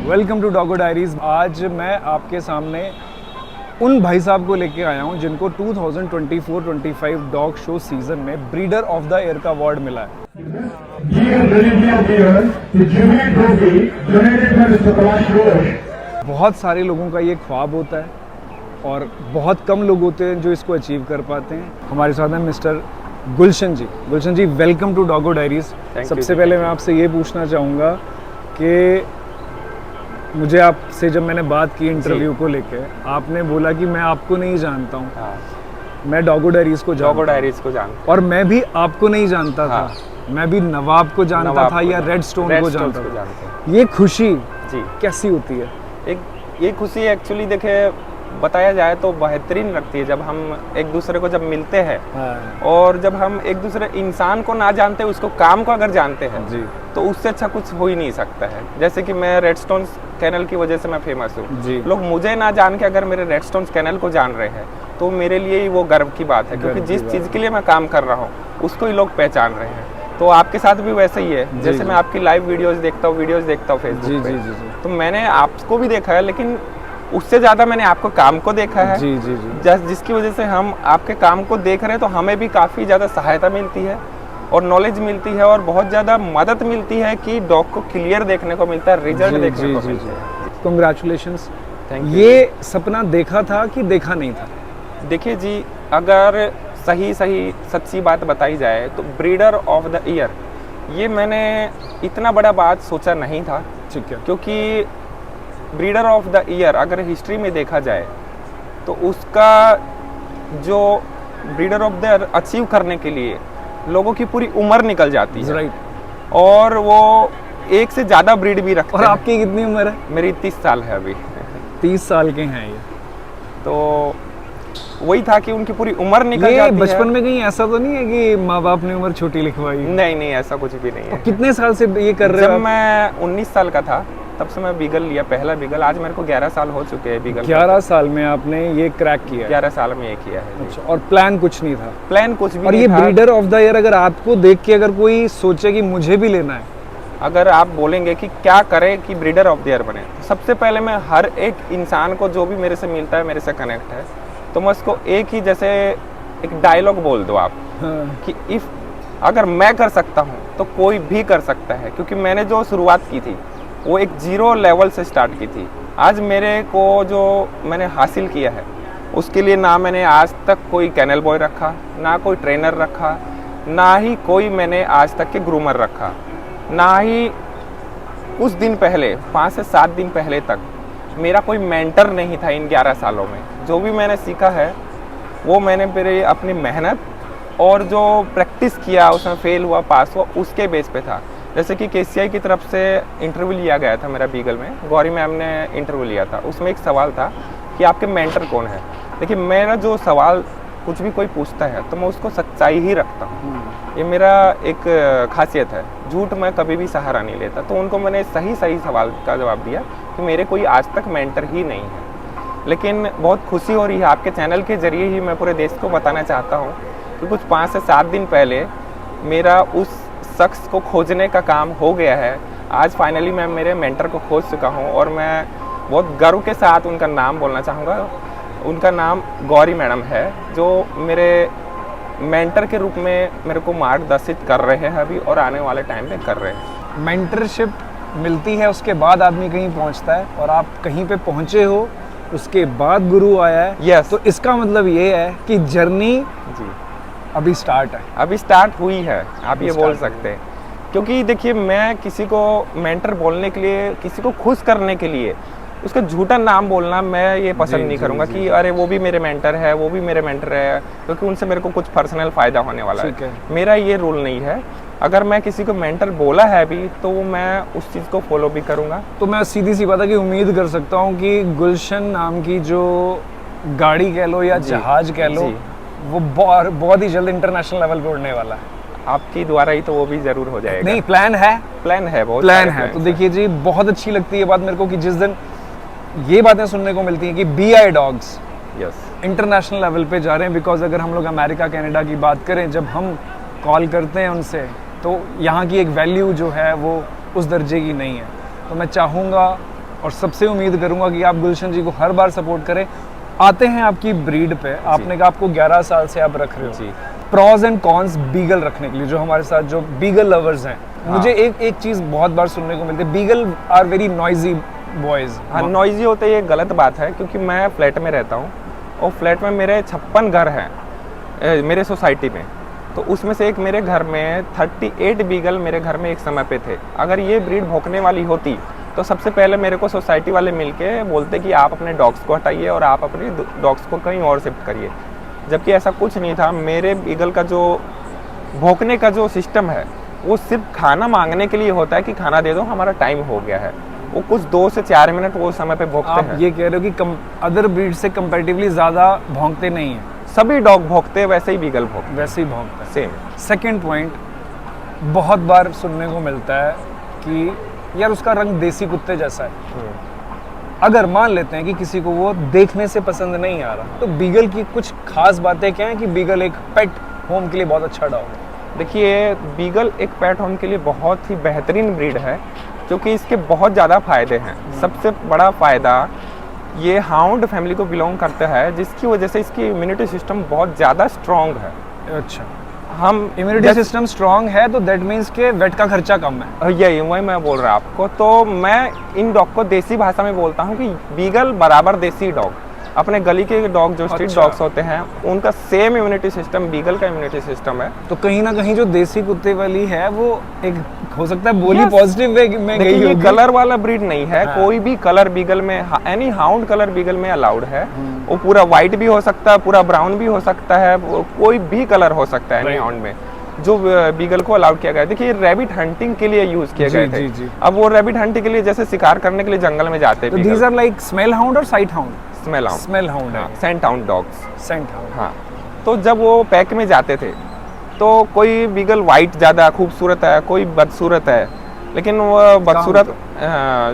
Welcome to Doggo diaries. आज मैं आपके सामने उन भाई साहब को लेके आया हूं जिनको 2024-25 डॉग शो सीजन में ब्रीडर ऑफ द ईयर का अवार्ड मिला है। बहुत सारे लोगों का ये ख्वाब होता है और बहुत कम लोग होते हैं जो इसको अचीव कर पाते हैं। हमारे साथ हैं mister Gulshan ji. Gulshan ji, welcome to Doggo Diaries. सबसे पहले मैं आपसे ये पूछना चाहूँगा कि मुझे आपसे जब मैंने बात की इंटरव्यू को लेके, आपने बोला कि मैं आपको नहीं जानता हूँ। हाँ। मैं डॉगो डायरीज को जानता और मैं भी आपको नहीं जानता था। मैं भी नवाब को जानता था या रेड स्टोन को जानता था। ये खुशी जी कैसी होती है? ये खुशी एक्चुअली देखे बताया जाए तो बेहतरीन लगती है जब हम एक दूसरे को जब मिलते हैं। और जब हम एक दूसरे इंसान को ना जानते उसको काम को अगर जानते हैं जी, तो उससे अच्छा कुछ हो ही नहीं सकता है। जैसे कि मैं रेडस्टोन कैनल की वजह से मैं फेमस हूँ। लोग मुझे ना जान के अगर मेरे रेडस्टोन कैनल को जान रहे हैं तो मेरे लिए ही वो गर्व की बात है, क्योंकि जिस चीज़ के लिए मैं काम कर रहा हूँ उसको ही लोग पहचान रहे हैं। तो आपके साथ भी वैसे ही है। जैसे मैं आपकी लाइव वीडियोस देखता हूँ फेसबुक पे, तो मैंने आपको भी देखा है, लेकिन उससे ज़्यादा मैंने आपको काम को देखा है। जिसकी वजह से हम आपके काम को देख रहे हैं तो हमें भी काफ़ी ज़्यादा सहायता मिलती है और नॉलेज मिलती है और बहुत ज़्यादा मदद मिलती है कि डॉग को क्लियर देखने को मिलता है, रिजल्ट देखने को मिलता है। कंग्रेचुलेशंस। Thank you. ये सपना देखा था कि देखा नहीं था? देखिए जी, अगर सच्ची बात बताई जाए तो ब्रीडर ऑफ द ईयर ये मैंने इतना बड़ा बात सोचा नहीं था। ठीक है। क्योंकि ब्रीडर ऑफ द ईयर अगर हिस्ट्री में देखा जाए तो उसका जो breeder of the year achieve करने के लिए लोगों की पूरी उम्र निकल जाती है। राइट। और वो एक से ज़्यादा ब्रीड भी रखते हैं। और आपकी कितनी उम्र है? मेरी 30 साल है अभी। 30 साल के हैं ये। तो वही था कि उनकी पूरी उम्र निकल जाती है। बचपन में कहीं ऐसा तो नहीं है कि माँ बाप ने उम्र छोटी लिखवाई? नहीं, ऐसा कुछ भी नहीं है। कितने साल से ये कर रहे हो? जब मैं 19 साल का था तब से मैं बीगल लिया, पहला बीगल। आज मेरे को 11 साल हो चुके हैं बीगल। 11 साल में आपने ये क्रैक किया? 11 साल में ये किया है। अच्छा। और प्लान कुछ नहीं था? प्लान कुछ भी और नहीं ये था। ब्रीडर ऑफ द ईयर अगर आपको देख के अगर कोई सोचे कि मुझे भी लेना है, अगर आप बोलेंगे कि क्या करें कि ब्रीडर ऑफ द ईयर बने, तो सबसे पहले मैं हर एक इंसान को जो भी मेरे से मिलता है, मेरे से कनेक्ट है, तो मैं उसको एक ही जैसे एक डायलॉग बोल दो आप। कि इफ अगर मैं कर सकता हूँ तो कोई भी कर सकता है। क्योंकि मैंने जो शुरुआत की थी वो एक 0 लेवल से स्टार्ट की थी। आज मेरे को जो मैंने हासिल किया है उसके लिए ना मैंने आज तक कोई कैनल बॉय रखा, ना कोई ट्रेनर रखा, ना ही कोई मैंने आज तक के ग्रूमर रखा, ना ही कुछ दिन पहले 5 से 7 दिन पहले तक मेरा कोई मेंटर नहीं था। इन 11 सालों में जो भी मैंने सीखा है वो मैंने मेरे अपनी मेहनत और जो प्रैक्टिस किया, उसमें फेल हुआ पास हुआ, उसके बेस पे था। जैसे कि KCI की तरफ से इंटरव्यू लिया गया था मेरा बीगल में, गौरी मैम ने इंटरव्यू लिया था। उसमें एक सवाल था कि आपके मेंटर कौन है। देखिए, मेरा जो सवाल कुछ भी कोई पूछता है तो मैं उसको सच्चाई ही रखता हूँ। ये मेरा एक खासियत है। झूठ मैं कभी भी सहारा नहीं लेता। तो उनको मैंने सही सवाल का जवाब दिया कि मेरे कोई आज तक मेंटर ही नहीं है। लेकिन बहुत खुशी हो रही है, आपके चैनल के जरिए ही मैं पूरे देश को बताना चाहता हूँ कि कुछ 5 से 7 दिन पहले मेरा उस शख्स को खोजने का काम हो गया है। आज फाइनली मैं मेरे मेंटर को खोज चुका हूँ और मैं बहुत गर्व के साथ उनका नाम बोलना चाहूँगा। उनका नाम गौरी मैडम है, जो मेरे मेंटर के रूप में मेरे को मार्गदर्शित कर रहे हैं अभी और आने वाले टाइम में कर रहे हैं। मेंटरशिप मिलती है, उसके बाद आदमी कहीं पहुंचता है, और आप कहीं पे पहुंचे हो, उसके बाद गुरु आया है। यस। तो इसका मतलब ये है कि जर्नी जी अभी स्टार्ट है। अभी स्टार्ट हुई है, आप ये बोल सकते हैं। क्योंकि देखिए, मैं किसी को मेंटर बोलने के लिए, किसी को खुश करने के लिए उसका झूठा नाम बोलना मैं ये पसंद नहीं करूँगा कि अरे वो भी मेरे मेंटर है, वो भी मेरे मेंटर है, क्योंकि उनसे मेरे को कुछ पर्सनल फ़ायदा होने वाला है। मेरा ये रूल नहीं है। अगर मैं किसी को मेंटर बोला है अभी तो मैं उस चीज़ को फॉलो भी करूँगा। तो मैं सीधी सी बात है कि उम्मीद कर सकता हूँ कि गुलशन नाम की जो गाड़ी कह लो या जहाज कह लो, वो बहुत ही जल्द इंटरनेशनल लेवल पे उड़ने वाला है। आपकी द्वारा ही तो वो भी जरूर हो जाएगा। नहीं, प्लान है बहुत प्लान है। तो देखिए जी, बहुत अच्छी लगती है बात मेरे को कि जिस दिन ये बातें सुनने को मिलती हैं कि BI डॉग्स इंटरनेशनल लेवल पे जा रहे हैं। बिकॉज अगर हम लोग अमेरिका कनाडा की बात करें, जब हम कॉल करते हैं उनसे, तो यहाँ की एक वैल्यू जो है वो उस दर्जे की नहीं है। तो मैं चाहूँगा और सबसे उम्मीद करूंगा कि आप गुलशन जी को हर बार सपोर्ट करें। आते हैं आपकी ब्रीड पे, आपने कहा आपको 11 साल से आप रख रहे हो जी। प्रॉज एंड कॉन्स बीगल रखने के लिए, जो हमारे साथ जो बीगल लवर्स हैं, मुझे एक चीज़ बहुत बार सुनने को मिलती है, beagle are very noisy boys. हाँ, नॉइजी होते ये गलत बात है, क्योंकि मैं फ्लैट में रहता हूँ और फ्लैट में मेरे 56 घर हैं मेरे सोसाइटी में, तो उसमें से एक मेरे घर में 38 बीगल मेरे घर में एक समय पे थे। अगर ये ब्रीड भौंकने वाली होती तो सबसे पहले मेरे को सोसाइटी वाले मिलके बोलते कि आप अपने डॉग्स को हटाइए और आप अपने डॉग्स को कहीं और शिफ्ट करिए, जबकि ऐसा कुछ नहीं था। मेरे बीगल का जो भौंकने का जो सिस्टम है वो सिर्फ खाना मांगने के लिए होता है कि खाना दे दो, हमारा टाइम हो गया है। वो कुछ 2 से 4 मिनट वो समय पे भौंकते हैं। आप ये कह रहे हो कि अदर ब्रीड से कंपैरेटिवली ज़्यादा भौंकते नहीं हैं? सभी डॉग भौंकते हैं, वैसे ही बीगल भौंकते, वैसे ही भौंकते हैं। सेम। सेकंड पॉइंट, बहुत बार सुनने को मिलता है कि यार उसका रंग देसी कुत्ते जैसा है। अगर मान लेते हैं कि किसी को वो देखने से पसंद नहीं आ रहा, तो बीगल की कुछ खास बातें क्या हैं कि बीगल एक पेट होम के लिए बहुत अच्छा डॉग है? देखिए, बीगल एक पेट होम के लिए बहुत ही बेहतरीन ब्रीड है, क्योंकि इसके बहुत ज़्यादा फायदे हैं। सबसे बड़ा फ़ायदा, ये हाउंड फैमिली को बिलोंग करता है, जिसकी वजह से इसकी इम्यूनिटी सिस्टम बहुत ज़्यादा स्ट्रॉन्ग है। अच्छा, हम इम्यूनिटी सिस्टम स्ट्रॉन्ग है तो दैट मीन्स के वेट का खर्चा कम है। यही वही मैं बोल रहा आपको। तो मैं इन डॉग को देसी भाषा में बोलता हूँ कि बीगल बराबर देसी डॉग। अपने गली के डॉग जो स्ट्रीट डॉग्स होते हैं, उनका सेम इम्यूनिटी सिस्टम बीगल का इम्यूनिटी सिस्टम है। तो कहीं ना कहीं जो देसी कुत्ते वाली है वो एक हो सकता है बोली पॉजिटिव वे में गई होगी। कलर वाला ब्रीड नहीं है। हाँ। कोई भी कलर बीगल में, एनी हाउंड कलर बीगल में अलाउड है। वो पूरा व्हाइट भी हो सकता है, पूरा ब्राउन भी हो सकता है, कोई भी कलर हो सकता है एनी हाउंड में, जो बीगल को अलाउड किया गया। देखिए, रैबिट हंटिंग के लिए यूज किए गए थे। अब वो रैबिट हंटिंग के लिए जैसे शिकार करने के लिए जंगल में जाते हैं। These are like smell hound और साइट हाउंड? स्मेल हाउंड है, scent hound dogs. Scent hound, हाँ। तो जब वो पैक में जाते थे तो कोई बीगल वाइट ज़्यादा खूबसूरत है, कोई बदसूरत है, लेकिन वो बदसूरत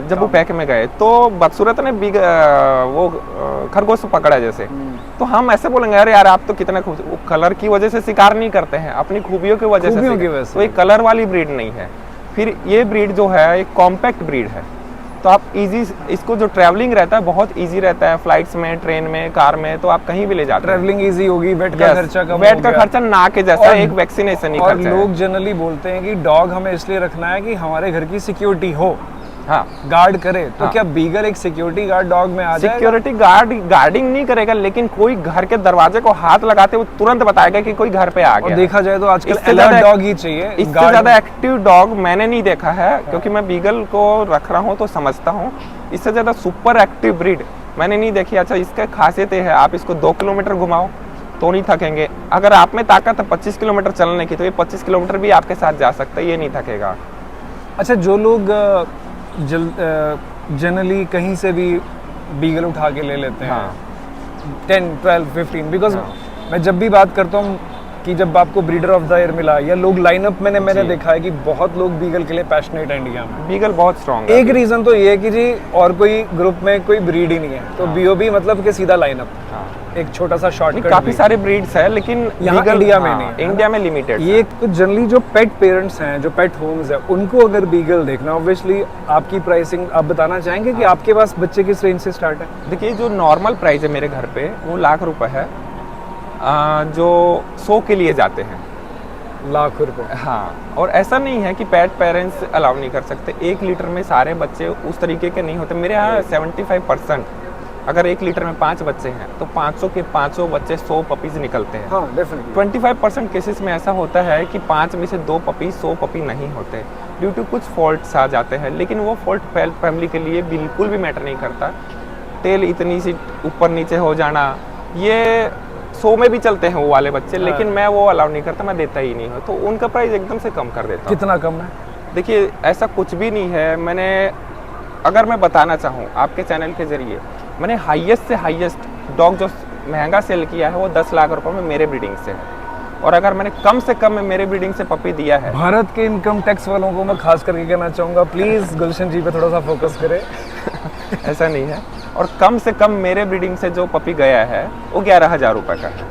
जब वो पैक में गए तो बदसूरत ने वो खरगोश पकड़ा जैसे, तो हम ऐसे बोलेंगे अरे यार आप तो कितना खूबसूरत। वो कलर की वजह से शिकार नहीं करते हैं, अपनी खूबियों की वजह से। तो ये कलर वाली ब्रीड नहीं है। फिर ये ब्रीड जो है एक कॉम्पैक्ट ब्रीड है, तो आप इजी, इसको जो ट्रैवलिंग रहता है बहुत इजी रहता है, फ्लाइट्स में, ट्रेन में, कार में, तो आप कहीं भी ले जाते हैं। ट्रैवलिंग इजी होगी, वेट का खर्चा कम, वेट का खर्चा ना के जैसा, एक वैक्सीनेशन ही खर्चा है। और लोग जनरली बोलते हैं कि डॉग हमें इसलिए रखना है कि हमारे घर की सिक्योरिटी हो, हाँ, गार्ड करे। तो क्या बीगल एक सिक्योरिटी गार्ड डॉग में आ जाएगा? सिक्योरिटी गार्ड गार्डिंग नहीं करेगा, लेकिन कोई घर के दरवाजे को हाथ लगाते हुए तुरंत बताएगा कि कोई घर पे आ गया। और देखा जाए तो आजकल अलर्ट डॉग ही चाहिए। इससे ज्यादा एक्टिव डॉग मैंने नहीं देखा है, क्योंकि मैं बीगल को रख रहा हूँ तो समझता हूँ। इससे ज्यादा सुपर एक्टिव ब्रीड मैंने नहीं देखी। अच्छा, इसका खासियत है आप इसको 2 किलोमीटर घुमाओ तो नहीं थकेंगे। अगर आप में ताकत है 25 किलोमीटर चलने की, तो ये 25 किलोमीटर भी आपके साथ जा सकता है, ये नहीं थकेगा। अच्छा, जो लोग जनरली कहीं से भी बीगल उठा के ले लेते हैं, हाँ। 10, 12, 15, बिकॉज मैं जब भी बात करता हूँ कि जब आपको ब्रीडर ऑफ द ईयर मिला, या लोग लाइनअप मैंने देखा है कि बहुत लोग बीगल के लिए पैशनेट है इंडिया में। बीगल बहुत स्ट्रॉन्ग है। एक रीजन तो ये है कि जी और कोई ग्रुप में कोई ब्रीड ही नहीं है, तो बीओबी मतलब कि सीधा लाइनअप, एक छोटा सा शॉर्टकट। काफी सारे ब्रीड्स है, लेकिन यहाँ इंडिया में नहीं, इंडिया में लिमिटेड। ये तो जनरली जो पेट पेरेंट्स हैं, जो पेट होम्स है, उनको अगर बीगल देखना, ऑब्वियसली आपकी प्राइसिंग आप बताना चाहेंगे कि आपके पास बच्चे किस रेंज से स्टार्ट है? देखिए, जो नॉर्मल प्राइस है मेरे घर पे वो ₹1,00,000 है, जो 100 के लिए जाते हैं। ₹1,00,000? हाँ, और ऐसा नहीं है कि पेट पेरेंट्स अलाउ नहीं कर सकते। 1 लीटर में सारे बच्चे उस तरीके के नहीं होते। मेरे यहाँ 75%, अगर 1 लीटर में 5 बच्चे हैं तो 500 के 500 बच्चे 100 पपीज निकलते हैं। हाँ, डेफिनेटली। 25% केसेस में ऐसा होता है कि 5 में से 2 पपी 100 पपी नहीं होते, ड्यू टू कुछ फॉल्ट्स आ जाते हैं। लेकिन वो फॉल्ट फैमिली के लिए बिल्कुल भी मैटर नहीं करता। टेल इतनी सी ऊपर नीचे हो जाना, ये 100 में भी चलते हैं वो वाले बच्चे, लेकिन मैं वो अलाउ नहीं करता, मैं देता ही नहीं हूँ। तो उनका प्राइस एकदम से कम कर देता हूँ। कितना कम है? देखिए, ऐसा कुछ भी नहीं है। मैंने, अगर मैं बताना चाहूँ आपके चैनल के जरिए, मैंने हाईएस्ट से हाईएस्ट डॉग जो महंगा सेल किया है वो ₹10,00,000 में मेरे ब्रीडिंग से है। और अगर मैंने कम से कम में मेरे ब्रीडिंग से पपी दिया है, भारत के इनकम टैक्स वालों को मैं खास करके कहना चाहूँगा, प्लीज़ गुलशन जी पे थोड़ा सा फोकस करें। ऐसा नहीं है। और कम से कम मेरे ब्रीडिंग से जो पपी गया है वो ₹11,000 का है।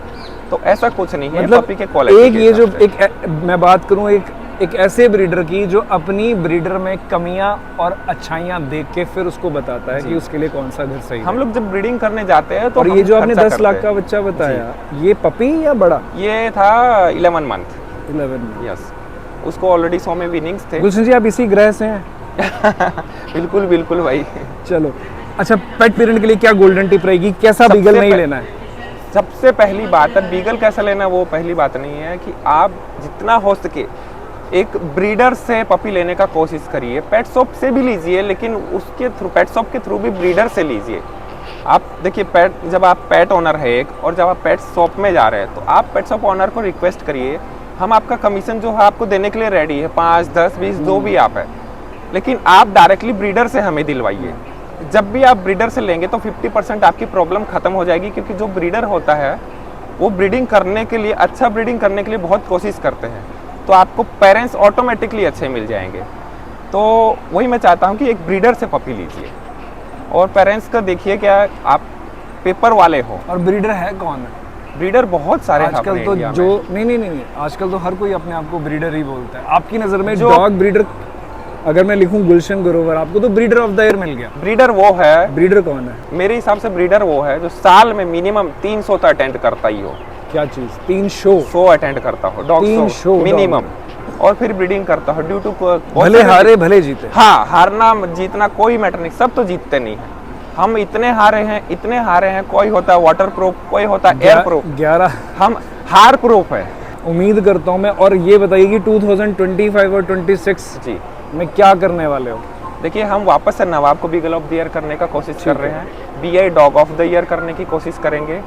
तो ऐसा कुछ नहीं है, मतलब पपी के क्वालिटी एक ये जो एक मैं बात करूँ एक एक ऐसे ब्रीडर की जो अपनी ब्रीडर में कमियां और अच्छाइयां देख के फिर उसको बताता है कि उसके लिए कौन सा घर सही है। हम लोग जब ब्रीडिंग करने जाते हैं तो और हम ये जो आपने खर्चा 10 लाख करते का हैं। बच्चा बताया, ये पपी या बड़ा? ये था 11 मंथ। 11 में। यस, उसको ऑलरेडी 100 में विनिंग्स थे। गुलशन जी, आप इसी ग्रह से हैं? बिल्कुल बिल्कुल भाई। चलो, अच्छा, पेट पेरेंट के लिए क्या गोल्डन टिप रहेगी? कैसा सबसे बीगल नहीं पह- लेना है? सबसे पहली बात है, बीगल कैसा लेना वो पहली बात नहीं है, कि आप जितना हो सके एक ब्रीडर से पपी लेने का कोशिश करिए। पेट शॉप से भी लीजिए, लेकिन उसके थ्रू, पेट शॉप के थ्रू भी ब्रीडर से लीजिए। आप देखिए, पेट जब आप पेट ओनर है एक, और जब आप पेट शॉप में जा रहे हैं, तो आप पेट शॉप ओनर को रिक्वेस्ट करिए, हम आपका कमीशन जो है आपको देने के लिए रेडी है, 5, 10, 20 जो भी आप है, लेकिन आप डायरेक्टली ब्रीडर से हमें दिलवाइए। जब भी आप ब्रीडर से लेंगे तो 50% आपकी प्रॉब्लम खत्म हो जाएगी, क्योंकि जो ब्रीडर होता है वो ब्रीडिंग करने के लिए, अच्छा ब्रीडिंग करने के लिए बहुत कोशिश करते हैं, तो आपको पेरेंट्स ऑटोमेटिकली अच्छे मिल जाएंगे। तो वही मैं चाहता हूँ कि एक ब्रीडर से पपी लीजिए, और पेरेंट्स का देखिए क्या आप पेपर वाले हो। और ब्रीडर है कौन? ब्रीडर बहुत सारे हैं आजकल अपने तो इंडिया जो में। नहीं, आजकल तो हर कोई अपने आप को ब्रीडर ही बोलता है। आपकी नज़र में जो- डॉग ब्रीडर, अगर मैं लिखूं गुलशन ग्रोवर, आपको तो ब्रीडर ऑफ द ईयर मिल गया। ब्रीडर वो है, ब्रीडर कौन है? मेरे हिसाब से ब्रीडर वो है जो साल में मिनिमम 300 तो अटेंड करता ही हो। क्या चीज़? 3 शो? 100 अटेंड करता हो, डॉग 3 शो show मिनिमम, और फिर ब्रीडिंग करता हो ड्यू टू भले हारे भले जीते। हाँ, हारना जीतना कोई मैटर नहीं, सब तो जीतते नहीं हैं। हम इतने हारे हैं, कोई होता है वाटर प्रूफ, कोई होता है एयर प्रूफ, 11 हम हार प्रूफ है। उम्मीद करता हूँ मैं। और ये बताइए कि 2025 और 26 जी, में क्या करने वाले हो? देखिए, हम वापस से नवाब को बीगल ऑफ द ईयर करने का कोशिश कर रहे हैं, BI dog of the year करने की कोशिश करेंगे।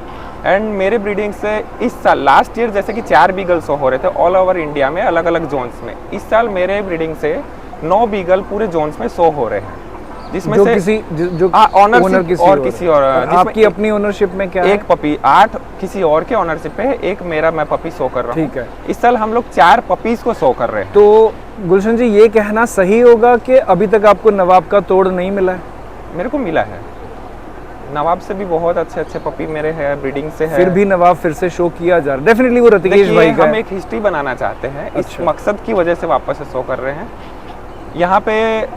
एंड मेरे ब्रीडिंग से इस साल, लास्ट ईयर जैसे कि 4 बीगल शो हो रहे थे ऑल ओवर इंडिया में, अलग अलग जोन्स में, इस साल मेरे ब्रीडिंग से 9 बीगल पूरे जोन्स में शो हो रहे हैं, जिसमें जो से किसी जो ownership ओनर किसी और किसी और, जिसमें आपकी अपनी ओनरशिप में क्या है? एक पपी 8 किसी और के ओनरशिप पे है, एक मेरा, मैं पपी शो कर रहा हूँ। ठीक है। इस साल हम लोग 4 पपीज को शो कर रहे हैं। तो गुलशन जी, ये कहना सही होगा कि अभी तक आपको नवाब का तोड़ नहीं मिला है? मेरे को मिला है, नवाब से भी बहुत अच्छे अच्छे पपी मेरे हैं, ब्रीडिंग से है। फिर भी नवाब फिर से शो किया जा रहा है। डेफिनेटली वो रतिकेश देखिए, भाई का हम है। एक हिस्ट्री बनाना चाहते हैं, इस अच्छा। मकसद की वजह से वापस से शो कर रहे हैं। यहाँ पे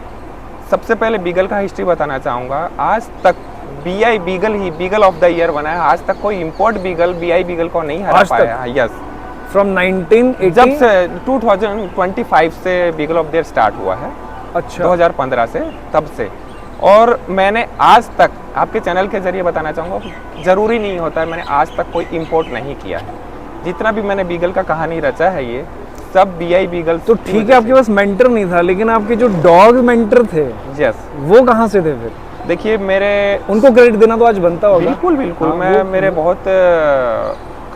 सबसे पहले बीगल का हिस्ट्री बताना चाहूँगा। आज तक BI beagle he beagle of the year बना है। आज तक कोई इंपोर्ट बीगल बीआई बीगल को नहीं हरा आज तक? पाया है। यस, फ्रॉम 1980 जब से 2025 से beagle of the year start हुआ है, अच्छा 2015 से, तब से। और मैंने आज तक आपके चैनल के जरिए बताना चाहूँगा, ज़रूरी नहीं होता है मैंने आज तक कोई इंपोर्ट नहीं किया है। जितना भी मैंने बीगल का कहानी रचा है, ये सब बीआई बीगल। तो ठीक है, आपके पास मेंटर नहीं था, लेकिन आपके जो डॉग मेंटर थे यस, वो कहाँ से थे फिर? देखिए, मेरे उनको क्रेडिट देना तो आज बनता होगा। बिल्कुल बिल्कुल, हाँ, मैं वो- मेरे बहुत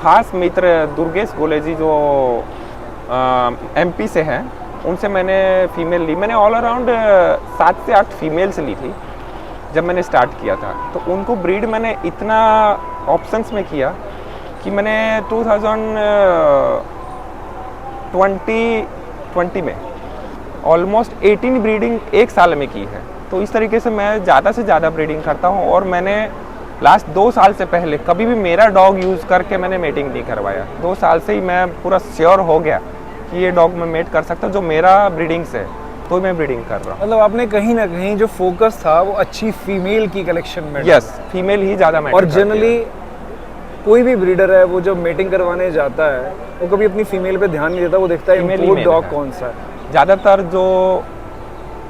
खास मित्र दुर्गेश गोले जी जो एमपी से हैं, उनसे मैंने फीमेल ली। मैंने ऑल अराउंड 7 से 8 फीमेल्स ली थी जब मैंने स्टार्ट किया था। तो उनको ब्रीड मैंने इतना ऑप्शंस में किया कि मैंने 2020 में ऑलमोस्ट 18 ब्रीडिंग एक साल में की है। तो इस तरीके से मैं ज़्यादा से ज़्यादा ब्रीडिंग करता हूँ। और मैंने लास्ट 2 साल से पहले कभी भी मेरा डॉग यूज़ करके मैंने मेटिंग नहीं करवाया। 2 साल से ही मैं पूरा श्योर हो गया कि ये डॉग मैं मेट कर सकता हूँ जो मेरा ब्रीडिंग से, तो मैं ब्रीडिंग कर रहा हूँ। मतलब आपने कहीं ना कहीं जो फोकस था वो अच्छी फीमेल की कलेक्शन में डाला। यस, फीमेल ही ज़्यादा मैटर और करती है। जनरली कोई भी ब्रीडर है वो जब मेटिंग करवाने जाता है वो कभी अपनी फीमेल पे ध्यान नहीं देता, वो देखता है Female ही इम्पोर्ट male डॉग है। कौन सा है। ज़्यादातर जो,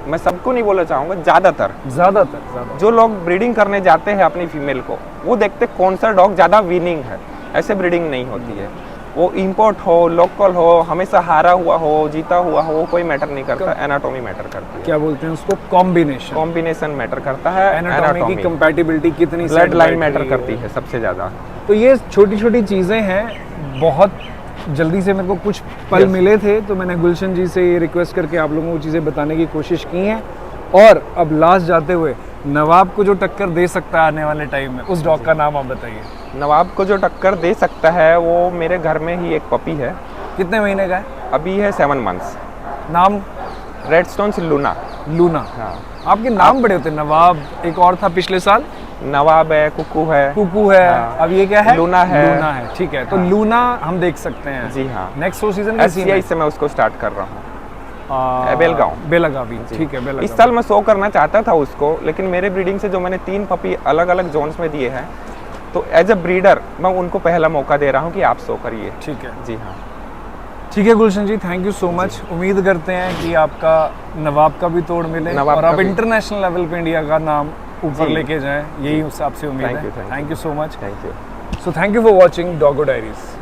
मैं सबको नहीं बोलना चाहूँगा, ज़्यादातर ज्यादातर जो लोग ब्रीडिंग करने जाते हैं अपनी फीमेल को, वो देखते कौन सा डॉग ज़्यादा विनिंग है। ऐसे ब्रीडिंग नहीं होती है। वो इंपोर्ट हो, लोकल हो, हमेशा हारा हुआ हो, जीता हुआ हो, वो कोई मैटर नहीं करता। एनाटॉमी मैटर करती है, क्या बोलते हैं उसको, कॉम्बिनेशन। कॉम्बिनेशन मैटर करता है, एनाटॉमी की कंपैटिबिलिटी कितनी ब्लड set लाइन बैठ मैटर रही है। करती है सबसे ज़्यादा। तो ये छोटी छोटी चीज़ें हैं। बहुत जल्दी से मेरे को कुछ पल Yes. मिले थे तो मैंने गुलशन जी से ये रिक्वेस्ट करके आप लोगों को चीज़ें बताने की कोशिश की हैं। और अब लास्ट जाते हुए नवाब को जो टक्कर दे सकता है आने वाले टाइम में, उस डॉग का नाम आप बताइए। नवाब को जो टक्कर दे सकता है वो मेरे घर में ही एक पपी है, कितने महीने का है? अभी है 7 मंथ्स। नाम? रेडस्टोन से लूना। लूना। हाँ, आपके नाम बड़े होते हैं। नवाब, एक और था पिछले साल, नवाब है, कुकू है। कुकू है। हाँ। अब ये क्या है? लूना है। लूना है, ठीक है। तो हाँ। लूना हम देख सकते हैं। जी हाँ, नेक्स्ट शो सीजन का सीन SCI से मैं उसको स्टार्ट कर रहा हूँ। बेलगांव। बेलगावी, ठीक है, इस बेलगावी। साल मैं शो करना चाहता था उसको, लेकिन मेरे ब्रीडिंग से जो मैंने 3 पपी अलग अलग जोन्स में दिए हैं, तो एज अ ब्रीडर मैं उनको पहला मौका दे रहा हूँ कि आप शो करिए। ठीक है, जी हाँ। ठीक है गुलशन जी, थैंक यू सो मच। उम्मीद करते हैं कि आपका नवाब का भी तोड़ मिले नवाब और का आप भी। इंटरनेशनल लेवल पे इंडिया का नाम ऊपर जी। लेके जाएं, यही आपसे उम्मीद Thank है। you, thank thank you. You so much. Thank you. So thank you for watching Doggo diaries.